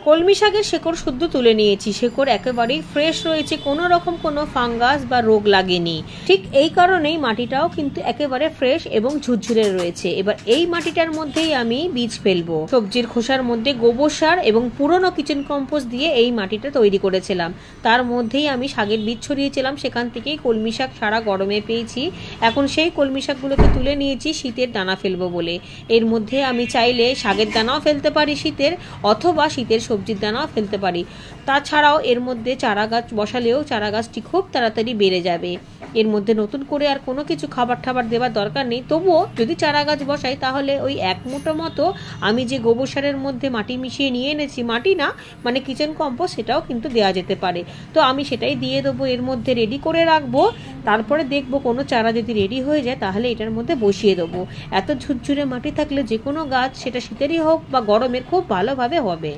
কলমি শাকের শেকড় শুদ্ধ তুলে নিয়েছি, শেকড় একেবারেই ফ্রেশ রয়েছে, কোনো রকম কোনো ফাঙ্গাস বা রোগ লাগেনি। ঠিক এই কারণেই মাটিটাও কিন্তু একেবারে ফ্রেশ এবং ঝুরঝুরে রয়েছে। এবার এই মাটিটার মধ্যেই আমি বীজ ফেলবো। সবজির খোসার মধ্যে গোবর সার এবং পুরনো কিচেন কম্পোস্ট দিয়ে এই মাটিটা তৈরি করেছিলাম, তার মধ্যেই আমি শাকের বীজ ছড়িয়েছিলাম, সেখান থেকেই কলমি শাক সারা গরমে পেয়েছি। এখন সেই কলমি শাকগুলোকে তুলে নিয়েছি শীতের দানা ফেলবো বলে। এর মধ্যে আমি চাইলে শাকের দানাও ফেলতে পারি শীতের, অথবা শীতের সবজির দানাও ফেলতে পারি। তাছাড়াও এর মধ্যে চারা গাছ বসালেও চারা গাছটি খুব তাড়াতাড়ি বেড়ে যাবে। এর মধ্যে নতুন করে আর কোনো কিছু খাবার টাবার দেওয়ার দরকার নেই। তবুও যদি চারা গাছ বসাই তাহলে ওই এক মুঠো মতো আমি যে গোবর সারের মধ্যে মাটি মিশিয়ে নিয়ে এনেছি, মাটি না মানে কিচেন কম্পোস্ট, সেটাও কিন্তু দেওয়া যেতে পারে। তো আমি সেটাই দিয়ে দেবো, এর মধ্যে রেডি করে রাখবো। তারপরে দেখবো কোনো চারা যদি রেডি হয়ে যায় তাহলে এটার মধ্যে বসিয়ে দেবো। এত ঝুরঝুরে মাটি থাকলে যে কোনো গাছ, সেটা শীতেরই হোক বা গরমের, খুব ভালোভাবে হবে।